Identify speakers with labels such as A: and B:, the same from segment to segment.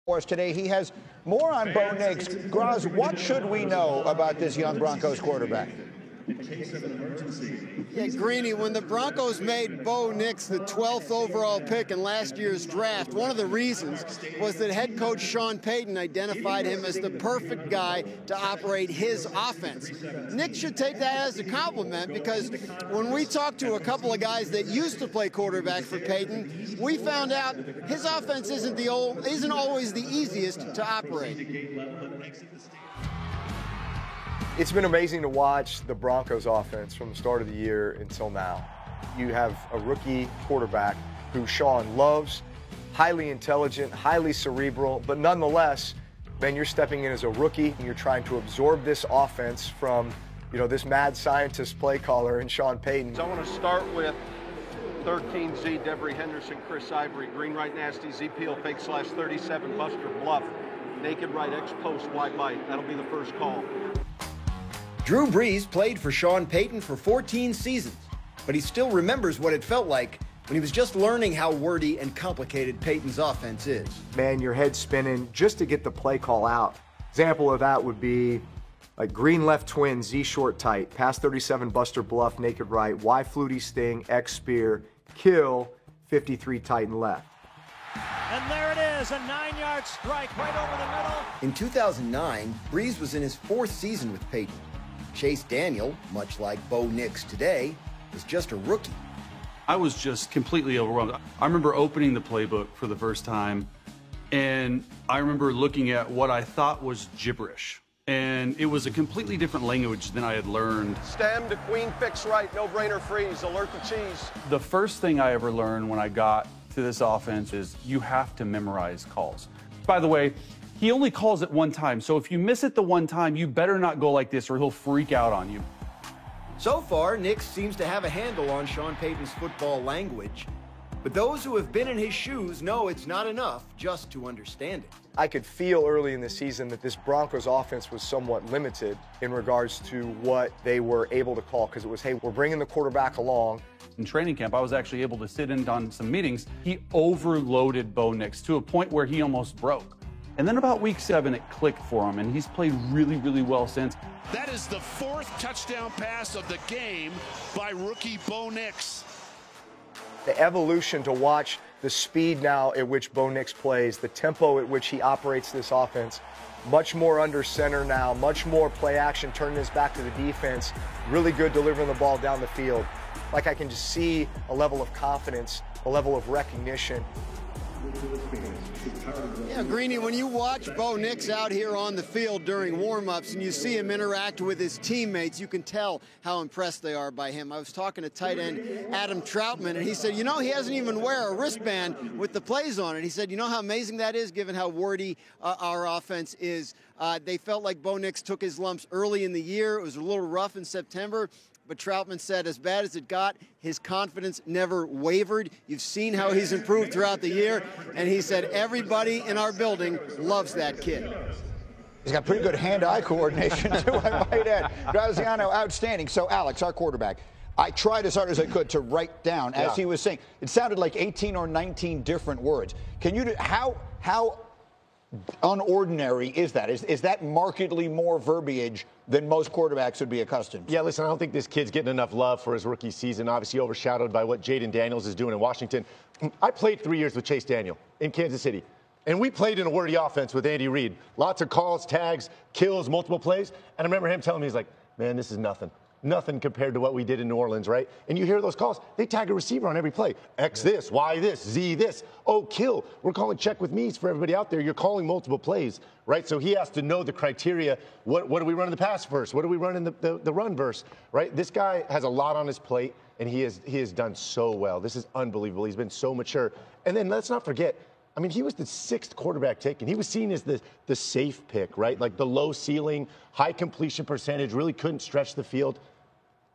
A: For us today, he has more on Bo Nix. Graz, what should we know about this young Broncos quarterback?
B: Yeah, Greeny, when the Broncos made Bo Nix the 12th overall pick in last year's draft, one of the reasons was that head coach Sean Payton identified him as the perfect guy to operate his offense. Nick should take that as a compliment, because when we talked to a couple of guys that used to play quarterback for Payton, we found out his offense isn't always the easiest to operate.
C: It's been amazing to watch the Broncos offense from the start of the year until now. You have a rookie quarterback who Sean loves, highly intelligent, highly cerebral, but nonetheless, man, you're stepping in as a rookie and you're trying to absorb this offense from, this mad scientist play caller and Sean Payton.
D: So I want to start with 13Z, Devery Henderson, Chris Ivory, green right nasty, Z peel, fake slash 37, Buster Bluff, naked right, X post, wide bite. That'll be the first call.
E: Drew Brees played for Sean Payton for 14 seasons, but he still remembers what it felt like when he was just learning how wordy and complicated Payton's offense is.
C: Man, your head's spinning just to get the play call out. Example of that would be like green left twin, Z short tight, pass 37 Buster Bluff, naked right, Y fluty sting, X spear, kill, 53 tight and left.
F: And there it is, a 9-yard strike right over the middle.
E: In 2009, Brees was in his 4th season with Payton. Chase Daniel, much like Bo Nix today, was just a rookie.
G: I was just completely overwhelmed. I remember opening the playbook for the first time, and I remember looking at what I thought was gibberish. And it was a completely different language than I had learned.
D: Stem to queen, fix right, no-brainer freeze, alert the cheese.
G: The first thing I ever learned when I got to this offense is you have to memorize calls. By the way, he only calls it one time, so if you miss it the one time, you better not go like this or he'll freak out on you.
E: So far, Nix seems to have a handle on Sean Payton's football language, but those who have been in his shoes know it's not enough just to understand it.
C: I could feel early in the season that this Broncos offense was somewhat limited in regards to what they were able to call, because it was, hey, we're bringing the quarterback along.
G: In training camp, I was actually able to sit in on some meetings. He overloaded Bo Nix to a point where he almost broke. And then about week 7, it clicked for him, and he's played really, really well since.
H: That is the 4th touchdown pass of the game by rookie Bo Nix.
C: The evolution to watch the speed now at which Bo Nix plays, the tempo at which he operates this offense, much more under center now, much more play action, turning his back to the defense, really good delivering the ball down the field. Like I can just see a level of confidence, a level of recognition.
B: Yeah, Greeny, when you watch Bo Nix out here on the field during warm-ups and you see him interact with his teammates, you can tell how impressed they are by him. I was talking to tight end Adam Troutman, and he said, he doesn't even wear a wristband with the plays on it. He said, how amazing that is given how wordy our offense is. They felt like Bo Nix took his lumps early in the year. It was a little rough in September. But Troutman said as bad as it got, his confidence never wavered. You've seen how he's improved throughout the year. And he said everybody in our building loves that kid.
A: He's got pretty good hand-eye coordination, too, I might add. Graziano, outstanding. So, Alex, our quarterback, I tried as hard as I could to write down, as he was saying. It sounded like 18 or 19 different words. Can you, how unordinary is that? Is that markedly more verbiage than most quarterbacks would be accustomed to?
I: Yeah, listen, I don't think this kid's getting enough love for his rookie season, obviously overshadowed by what Jaden Daniels is doing in Washington. I played 3 years with Chase Daniel in Kansas City, and we played in a wordy offense with Andy Reid. Lots of calls, tags, kills, multiple plays, and I remember him telling me, he's like, man, this is nothing. Nothing compared to what we did in New Orleans, right? And you hear those calls. They tag a receiver on every play. X this, Y this, Z this. Oh, kill. We're calling check with me's for everybody out there. You're calling multiple plays, right? So he has to know the criteria. What do we run in the pass verse? What do we run in the run verse, right? This guy has a lot on his plate, and he has done so well. This is unbelievable. He's been so mature. And then let's not forget, I mean, he was the 6th quarterback taken. He was seen as the safe pick, right? Like the low ceiling, high completion percentage, really couldn't stretch the field.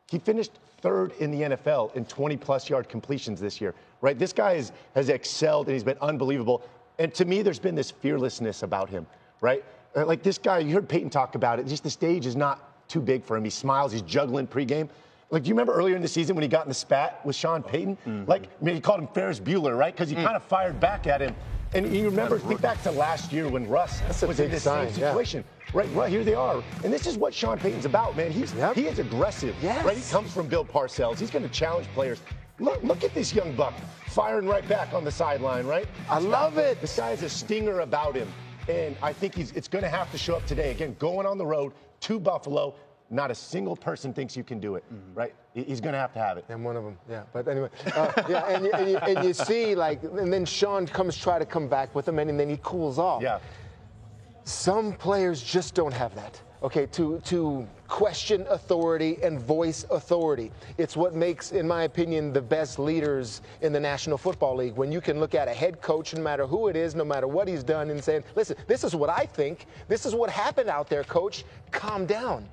I: He finished 3rd in the NFL in 20-plus yard completions this year, right? This guy has excelled, and he's been unbelievable. And to me, there's been this fearlessness about him, right? Like this guy, you heard Peyton talk about it. Just the stage is not too big for him. He smiles. He's juggling pregame. Like, do you remember earlier in the season when he got in the spat with Sean Payton? Mm-hmm. Like, I mean, he called him Ferris Bueller, right? Because he kind of fired back at him. And you remember, think back to last year when Russ was in this same situation. Right, here they are. And this is what Sean Payton's about, man. He is aggressive.
E: Yes.
I: Right? He comes from Bill Parcells. He's going to challenge players. Look at this young buck firing right back on the sideline, right?
E: I love it.
I: This guy has a stinger about him. And I think it's going to have to show up today. Again, going on the road to Buffalo. Not a single person thinks you can do it, right? He's going to have it.
J: And one of them, yeah. But anyway, and you see, like, and then Sean try to come back with him, and then he cools off.
I: Yeah.
J: Some players just don't have that. Okay, to question authority and voice authority. It's what makes, in my opinion, the best leaders in the National Football League. When you can look at a head coach, no matter who it is, no matter what he's done, and saying, listen, this is what I think. This is what happened out there, coach. Calm down.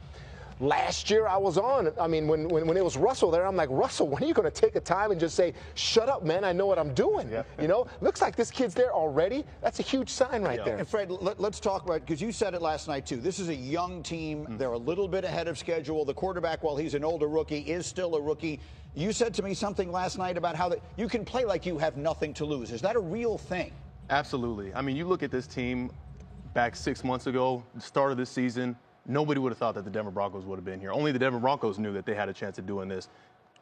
J: Last year I was on, I mean, when it was Russell there, I'm like, Russell, when are you going to take a time and just say, shut up, man, I know what I'm doing? Yeah. You know, looks like this kid's there already. That's a huge sign right there.
A: And Fred, let's talk about, because you said it last night too, this is a young team. They're a little bit ahead of schedule. The quarterback, while he's an older rookie, is still a rookie. You said to me something last night about how you can play like you have nothing to lose. Is that a real thing?
K: Absolutely. I mean, you look at this team back 6 months ago, the start of this season, nobody would have thought that the Denver Broncos would have been here. Only the Denver Broncos knew that they had a chance of doing this.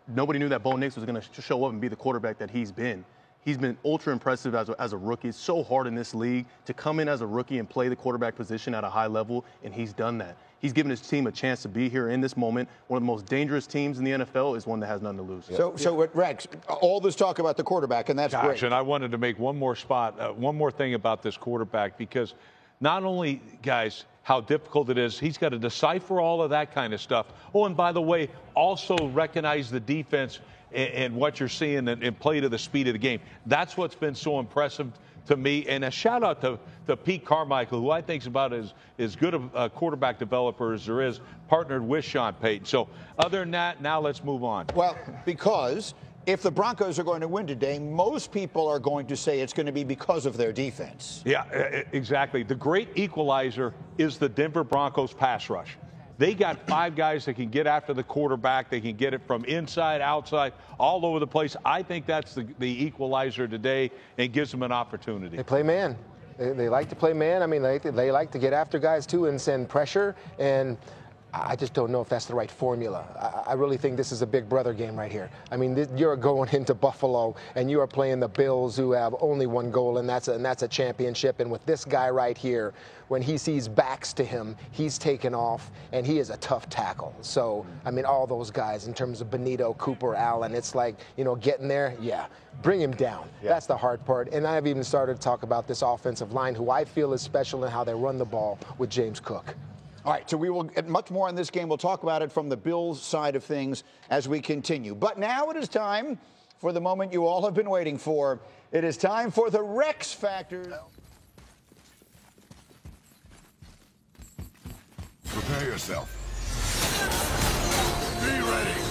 K: Nobody knew that Bo Nix was going to show up and be the quarterback that he's been. He's been ultra impressive as a rookie. It's so hard in this league to come in as a rookie and play the quarterback position at a high level, and he's done that. He's given his team a chance to be here in this moment. One of the most dangerous teams in the NFL is one that has nothing to lose.
A: So Rex, all this talk about the quarterback, and that's great.
L: And I wanted to make one more thing about this quarterback, because not only, guys, how difficult it is, he's got to decipher all of that kind of stuff. Oh, and by the way, also recognize the defense and what you're seeing and play to the speed of the game. That's what's been so impressive to me. And a shout out to Pete Carmichael, who I think is about as good a quarterback developer as there is, partnered with Sean Payton. So other than that, now let's move on.
A: Well, because if the Broncos are going to win today, most people are going to say it's going to be because of their defense.
L: Yeah, exactly. The great equalizer is the Denver Broncos pass rush. They got 5 guys that can get after the quarterback. They can get it from inside, outside, all over the place. I think that's the equalizer today and gives them an opportunity.
J: They play man. They like to play man. I mean, they like to get after guys, too, and send pressure. And I just don't know if that's the right formula. I really think this is a big brother game right here. I mean, you're going into Buffalo, and you are playing the Bills, who have only one goal, and that's a championship. And with this guy right here, when he sees backs to him, he's taken off, and he is a tough tackle. So, I mean, all those guys in terms of Benito, Cooper, Allen, it's like, getting there, bring him down. Yeah. That's the hard part. And I've even started to talk about this offensive line, who I feel is special in how they run the ball with James Cook.
A: All right, so we will get much more on this game. We'll talk about it from the Bills side of things as we continue. But now it is time for the moment you all have been waiting for. It is time for the Rex Factor.
M: Prepare yourself. Be ready.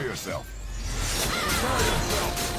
M: Prepare yourself. Prepare yourself.